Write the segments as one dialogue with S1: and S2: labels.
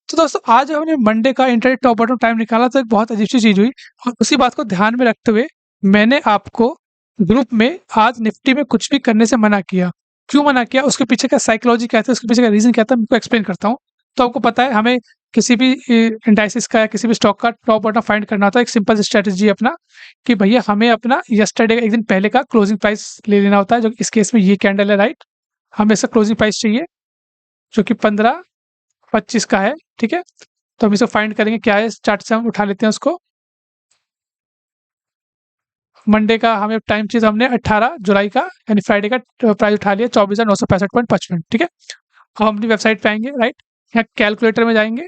S1: तो दोस्तों आज हमने मंडे का इंट्राडे टॉप बॉटम टाइम निकाला तो एक बहुत अजीब सी चीज़ हुई और उसी बात को ध्यान में रखते हुए मैंने आपको ग्रुप में आज निफ्टी में कुछ भी करने से मना किया। क्यों मना किया? उसके पीछे का साइकोलॉजी क्या था, उसके पीछे का रीज़न क्या था, मैं आपको एक्सप्लेन करता हूँ। तो आपको पता है हमें किसी भी इंडाइसिस का या किसी भी स्टॉक का टॉप बॉटम फाइंड करना होता है, एक सिंपल स्ट्रैटेजी है अपना कि भैया हमें अपना यस्टरडे एक दिन पहले का क्लोजिंग प्राइस ले लेना होता है, जो इस केस में ये कैंडल है, राइट? हमें इसका क्लोजिंग प्राइस चाहिए जो कि 15.25 का है, ठीक है? तो हम इसको फाइंड करेंगे क्या है, चार्ट से हम उठा लेते हैं उसको। मंडे का हमें टाइम चाहिए, हमने 18 जुलाई का यानी फ्राइडे का प्राइस उठा लिया 24,965.55, ठीक है? अब हम अपनी वेबसाइट पे आएंगे, राइट? यहाँ कैलकुलेटर में जाएंगे,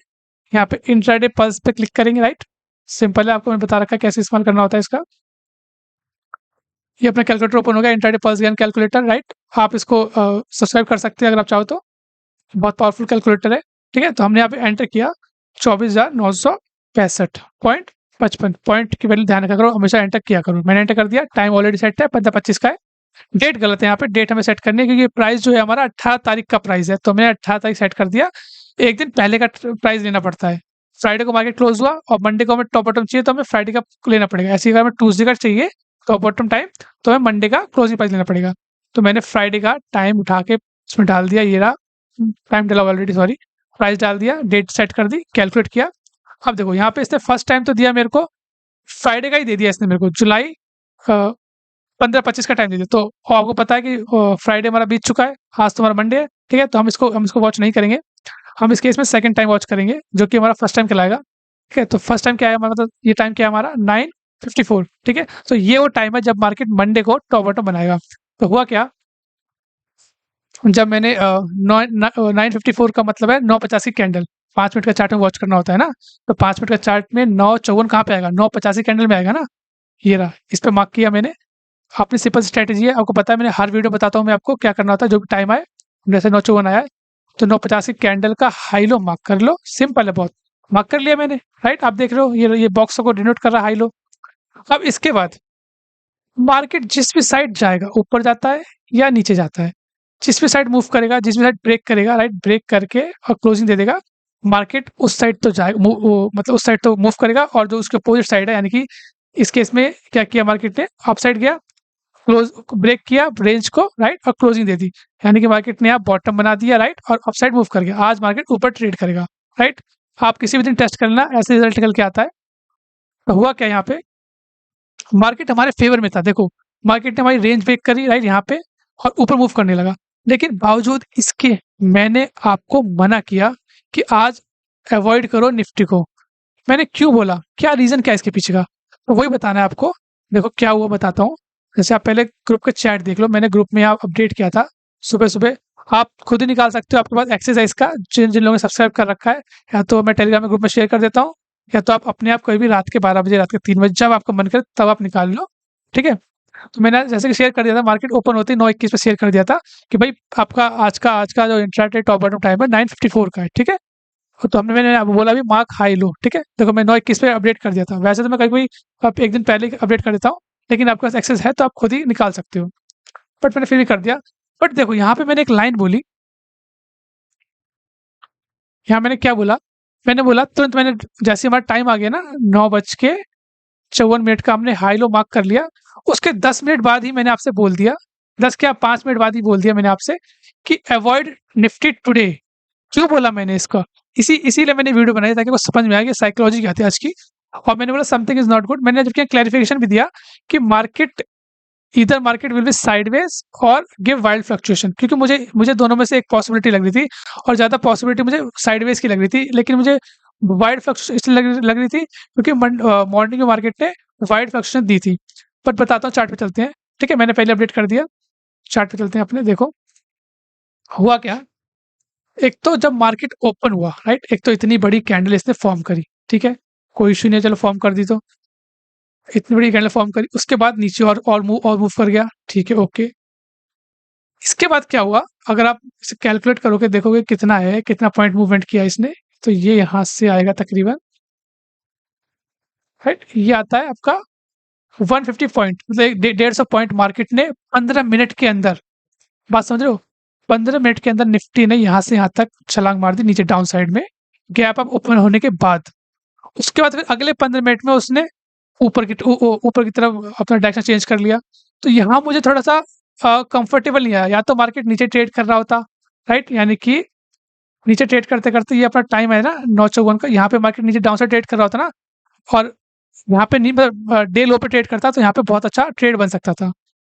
S1: यहाँ पे इंट्राडे पल्स पे क्लिक करेंगे, राइट? सिंपल है, आपको मैंने बता रखा है कैसे इस्तेमाल करना होता है इसका। ये अपना कैलकुलेटर ओपन हो गया, intraday pulse gain calculator, right? आप इसको सब्सक्राइब कर सकते हैं अगर आप चाहो तो, बहुत पावरफुल कैलकुलेटर है, ठीक है? तो हमने यहाँ पे एंटर किया 24,965.55 पॉइंट की वैल्यू ध्यान रखा करो, हमेशा एंटर किया करो। मैंने एंटर कर दिया, टाइम ऑलरेडी सेट है, 15:25 का है। डेट गलत है, यहाँ पे डेट हमें सेट करनी है क्योंकि प्राइस जो है हमारा 18 तारीख का प्राइस है, तो मैंने 18 तारीख सेट कर दिया। एक दिन पहले का प्राइस लेना पड़ता है। फ्राइडे को मार्केट क्लोज हुआ और मंडे को हमें टॉप बॉटम चाहिए तो हमें फ्राइडे का लेना पड़ेगा। ऐसे अगर हमें ट्यूसडे का चाहिए टॉप बॉटम टाइम तो हमें मंडे का क्लोजिंग प्राइस लेना पड़ेगा। तो मैंने फ्राइडे का टाइम उठा के इसमें डाल दिया, ये रहा टाइम डाला ऑलरेडी, सॉरी, प्राइस डाल दिया, डेट सेट कर दी, कैलकुलेट किया। अब देखो यहाँ पे इसने फर्स्ट टाइम तो दिया मेरे को, फ्राइडे का ही दे दिया इसने मेरे को, जुलाई 15:25 का टाइम दे दिया। तो आपको पता है कि फ्राइडे हमारा बीत चुका है, आज तो हमारा मंडे है, ठीक है? तो हम इसको वॉच नहीं करेंगे, हम इस केस में सेकंड टाइम वॉच करेंगे जो कि हमारा फर्स्ट टाइम कहलाएगा, ठीक है? तो फर्स्ट टाइम क्या है हमारा, मतलब ये टाइम क्या है हमारा 9:54, ठीक है? तो ये वो टाइम है जब मार्केट मंडे को टॉप बॉटम बनाएगा। तो हुआ क्या, जब मैंने 9:54 का मतलब है 9:50 की कैंडल, 5 मिनट का चार्ट में वॉच करना होता है ना, तो 5 मिनट का चार्ट में 9:54 कहाँ पे आएगा, 9:85 कैंडल में आएगा ना, ये रहा, इस पे मार्क किया मैंने। अपनी सिंपल स्ट्रैटेजी है, आपको पता है मैंने हर वीडियो बताता हूँ मैं आपको क्या करना होता है, जो भी टाइम आए, जैसे 9:54 आया है तो 9:50 की कैंडल का हाई लो मार्क कर लो, सिंपल है बहुत। मार्क कर लिया मैंने, राइट? आप देख रहे हो ये बॉक्स को डिनोट कर रहा है हाई लो। अब इसके बाद मार्केट जिस भी साइड जाएगा, ऊपर जाता है या नीचे जाता है, जिस भी साइड मूव करेगा, जिस भी साइड ब्रेक करेगा, राइट, ब्रेक करके और क्लोजिंग दे देगा, मार्केट उस साइड तो जाएगा, मतलब उस साइड तो मूव करेगा, और जो उसके अपोजिट साइड है, यानी कि इस केस में क्या किया मार्केट ने, अप साइड गया, क्लोज ब्रेक किया रेंज को, राइट, और क्लोजिंग दे दी, यानी कि मार्केट ने यहाँ बॉटम बना दिया, राइट, और अप साइड मूव कर गया। आज मार्केट ऊपर ट्रेड करेगा, राइट? आप किसी भी दिन टेस्ट करना, ऐसे रिजल्ट निकल के आता है। तो हुआ क्या यहाँ पे, मार्केट हमारे फेवर में था, देखो मार्केट ने हमारी रेंज ब्रेक करी, राइट, यहाँ पे, और ऊपर मूव करने लगा। लेकिन बावजूद इसके मैंने आपको मना किया कि आज अवॉइड करो निफ्टी को। मैंने क्यों बोला, क्या रीजन क्या है इसके पीछे का, तो वही बताना है आपको। देखो क्या हुआ बताता हूँ। जैसे आप पहले ग्रुप का चैट देख लो, मैंने ग्रुप में यहाँ अपडेट किया था सुबह सुबह, आप खुद ही निकाल सकते हो, आपके पास एक्सेस है इसका, जिन जिन लोगों ने सब्सक्राइब कर रखा है, या तो मैं टेलीग्राम में ग्रुप में शेयर कर देता हूँ, या तो आप अपने आप कोई भी रात के 12 बजे, रात के 3 बजे, जब आपका मन करे तब आप निकाल लो, ठीक है? तो मैंने जैसे कि शेयर कर दिया था, मार्केट ओपन होते ही 9:21 पे शेयर कर दिया था कि भाई आपका आज का जो इंट्राडे टॉप बॉटम टाइम है 9:54 का है, ठीक है? तो हमने मैंने अब बोला भी मार्क हाई लो, ठीक है? देखो मैं 9:21 पे अपडेट कर दिया था, वैसे तो मैं कभी अब एक दिन पहले अपडेट कर देता हूँ, लेकिन आपके पास एक्सेस है तो आप खुद ही निकाल सकते हो, बट मैंने फिर भी कर दिया। बट देखो यहाँ पे मैंने एक लाइन बोली, यहाँ मैंने क्या बोला, मैंने बोला तुरंत, मैंने जैसे हमारा टाइम आ गया ना 9:54 का, हमने हाई लो मार्क कर लिया, उसके 10 मिनट बाद ही मैंने आपसे बोल दिया, 10 क्या 5 मिनट बाद ही बोल दिया मैंने आपसे कि अवॉइड निफ्टी टुडे। क्यों बोला मैंने इसका, इसीलिए मैंने वीडियो बनाई ताकि वो समझ में आए कि साइकोलॉजी क्या थी आज की। और मैंने बोला समथिंग इज नॉट गुड, मैंने जबकि क्लैरिफिकेशन भी दिया कि मार्केट विल बी साइडवेज और गिव वाइल्ड फ्लक्चुएशन, क्योंकि मुझे दोनों में से एक पॉसिबिलिटी लग रही थी, और ज़्यादा पॉसिबिलिटी मुझे साइडवेज की लग रही थी, लेकिन मुझे वाइड फ्लक्चुएशन इसलिए लग रही थी क्योंकि मॉर्निंग में मार्केट ने वाइड फ्लक्चुएशन दी थी। बट बताता हूँ, चार्ट पे चलते हैं, ठीक है? मैंने पहले अपडेट कर दिया, चार्ट पे चलते हैं अपने। देखो हुआ क्या, एक तो जब मार्केट ओपन हुआ, राइट, एक तो इतनी बड़ी कैंडल इसने फॉर्म करी, ठीक है, कोई इश्यू नहीं है, चलो फॉर्म कर दी, तो इतनी बड़ी कैंडल फॉर्म करी, उसके बाद नीचे और मूव कर गया, ठीक है, ओके। इसके बाद क्या हुआ, अगर आप इसे कैलकुलेट करोगे, देखोगे कितना है, कितना पॉइंट मूवमेंट किया इसने, तो ये यहाँ से आएगा तकरीबन, राइट, ये आता है आपका 150 पॉइंट, मतलब 150 पॉइंट मार्केट ने 15 मिनट के अंदर, बात समझ रहे हो? 15 मिनट के अंदर निफ्टी ने यहाँ से यहाँ तक छलांग मार दी नीचे डाउन साइड में, गैप अप ओपन होने के बाद। उसके बाद फिर अगले 15 मिनट में उसने ऊपर की तरफ अपना डायरेक्शन चेंज कर लिया। तो यहाँ मुझे थोड़ा-सा कंफर्टेबल नहीं आया, या तो मार्केट नीचे ट्रेड कर रहा होता, राइट? यानी कि नीचे ट्रेड करते-करते ये अपना टाइम है ना 9:54 का, यहाँ पे मार्केट नीचे डाउन साइड ट्रेड कर रहा होता ना, और यहाँ पे नहीं मतलब डे लो पे ट्रेड करता तो यहाँ पे बहुत अच्छा ट्रेड बन सकता था,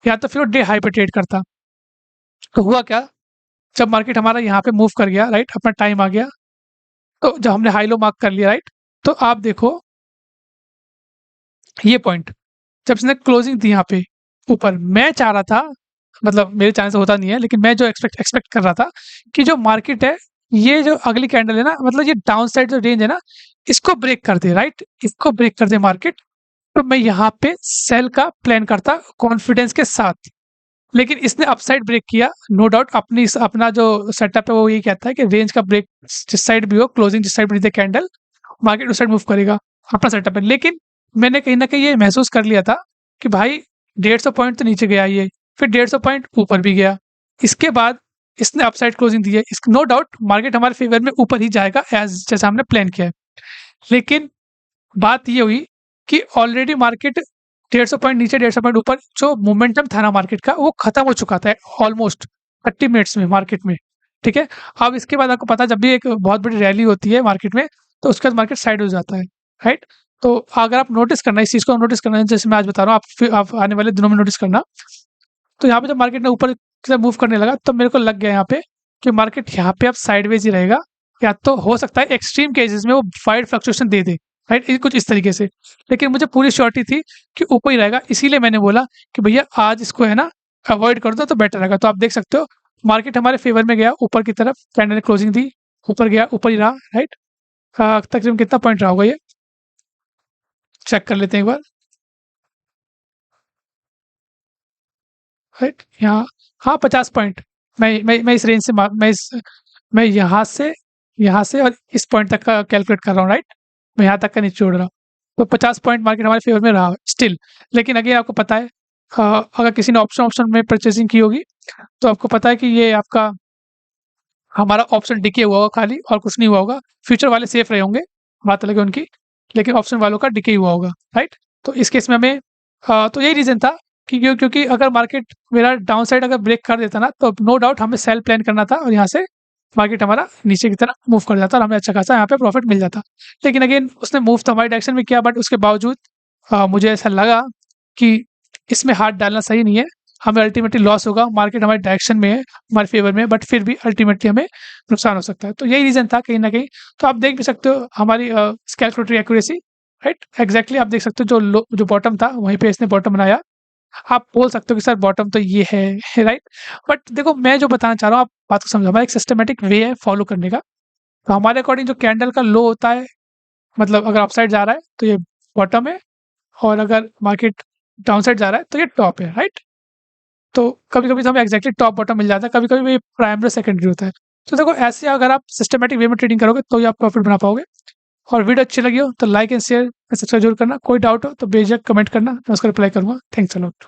S1: या तो फिर वो डे हाई पे ट्रेड करता। तो हुआ क्या, जब मार्केट हमारा यहाँ पे मूव कर गया, राइट? अपना टाइम आ गया, तो जब हमने हाई लो मार्क कर लिया, राइट? तो आप देखो ये पॉइंट, जब इसने क्लोजिंग दी यहाँ पे ऊपर, मैं चाह रहा था, मतलब मेरे चांस से होता नहीं है, लेकिन मैं जो एक्सपेक्ट कर रहा था कि जो मार्केट है, ये जो अगली कैंडल है ना, मतलब ये डाउन साइड जो रेंज है ना, इसको ब्रेक कर दे, राइट? इसको ब्रेक कर दे मार्केट, तो मैं यहाँ पे सेल का प्लान करता कॉन्फिडेंस के साथ। लेकिन इसने अपसाइड ब्रेक किया, नो डाउट। अपना जो सेटअप है वो यही कहता है कि रेंज का ब्रेक जिस साइड भी हो, क्लोजिंग जिस साइड भी कैंडल, मार्केट उस साइड मूव करेगा, अपना सेटअप है। लेकिन मैंने कहीं न कहीं ये महसूस कर लिया था कि भाई 150 पॉइंट तो नीचे गया ये, फिर 150 पॉइंट ऊपर भी गया। इसके बाद इसने अपसाइड क्लोजिंग दी है। इस नो डाउट मार्केट हमारे फेवर में ऊपर ही जाएगा जैसा हमने प्लान किया है। लेकिन बात ये हुई कि ऑलरेडी मार्केट 150 पॉइंट नीचे 150 पॉइंट ऊपर, जो मोमेंटम था ना मार्केट का, वो खत्म हो चुका था ऑलमोस्ट 30 मिनट्स में मार्केट में, ठीक है? अब इसके बाद आपको पता है, जब भी एक बहुत बड़ी रैली होती है मार्केट में, तो उसके बाद मार्केट साइड हो जाता है, राइट? तो अगर आप नोटिस करना, इस चीज़ को नोटिस करना है, जैसे मैं आज बता रहा हूँ, आप आने वाले दिनों में नोटिस करना। तो यहाँ पे जब मार्केट ने ऊपर की तरफ मूव करने लगा, तब मेरे को लग गया यहाँ पे कि मार्केट यहाँ पे अब साइडवेज ही रहेगा, या तो हो सकता है एक्सट्रीम केसेस में वो वाइड फ्लक्चुएशन दे दे, राइट? कुछ इस तरीके से। लेकिन मुझे पूरी श्योरिटी थी कि ऊपर ही रहेगा, इसीलिए मैंने बोला कि भैया आज इसको है ना अवॉइड कर दो तो बेटर रहेगा। तो आप देख सकते हो मार्केट हमारे फेवर में गया ऊपर की तरफ, कैंडल ने क्लोजिंग दी, ऊपर गया, ऊपर ही रहा, राइट? तकरीबन कितना पॉइंट रहा होगा ये, चेक कर लेते हैं एक बार, राइट? यहाँ हाँ 50 पॉइंट। मैं इस रेंज से मैं यहाँ से और इस पॉइंट तक का कैलकुलेट कर रहा हूँ, राइट? मैं यहाँ तक का नहीं छोड़ रहा हूँ। तो 50 पॉइंट मार्केट हमारे फेवर में रहा स्टिल। लेकिन अगेन आपको पता है, अगर किसी ने ऑप्शन में परचेजिंग की होगी, तो आपको पता है कि ये आपका हमारा ऑप्शन डिके हुआ होगा खाली, और कुछ नहीं हुआ होगा। फ्यूचर वाले सेफ रहे होंगे, बात अलग है उनकी, लेकिन ऑप्शन वालों का डिके हुआ होगा, राइट? तो इस केस में हमें तो यही रीज़न था कि क्योंकि अगर मार्केट मेरा डाउन साइड अगर ब्रेक कर देता ना, तो नो डाउट हमें सेल प्लान करना था, और यहाँ से मार्केट हमारा नीचे की तरफ मूव कर जाता और हमें अच्छा खासा यहाँ पे प्रॉफिट मिल जाता। लेकिन अगेन उसने मूव तो हमारी डायरेक्शन में किया, बट उसके बावजूद मुझे ऐसा लगा कि इसमें हाथ डालना सही नहीं है। हमें अल्टीमेटली लॉस होगा, मार्केट हमारे डायरेक्शन में है, हमारे फेवर में है, बट फिर भी अल्टीमेटली हमें नुकसान हो सकता है। तो यही रीज़न था कहीं न कहीं। तो आप देख भी सकते हो हमारी कैलकुलेटरी एक्यूरेसी, राइट? एग्ज़ैक्टली आप देख सकते हो, जो बॉटम था वहीं पे इसने बॉटम बनाया। आप बोल सकते हो कि सर बॉटम तो ये है, राइट? बट देखो मैं जो बताना चाह रहा हूँ, आप बात को समझो। हमारा एक सिस्टमैटिक वे है फॉलो करने का। तो हमारे अकॉर्डिंग जो कैंडल का लो होता है, मतलब अगर अपसाइड जा रहा है तो ये बॉटम है, और अगर मार्केट डाउन साइड जा रहा है तो ये टॉप है, राइट? तो कभी-कभी तो हमें एग्ज़ैक्टली टॉप बॉटम मिल जाता है, कभी-कभी ये प्राइमरी सेकेंडरी होता है। तो देखो ऐसे अगर आप सिस्टमैटिक वे में ट्रेडिंग करोगे तो ही आप प्रॉफिट बना पाओगे। और वीडियो अच्छी लगी हो तो लाइक एंड शेयर, सब्सक्राइब जरूर करना। कोई डाउट हो तो बेझिझक कमेंट करना, मैं उसका रिप्लाई करूँगा। Thanks a lot.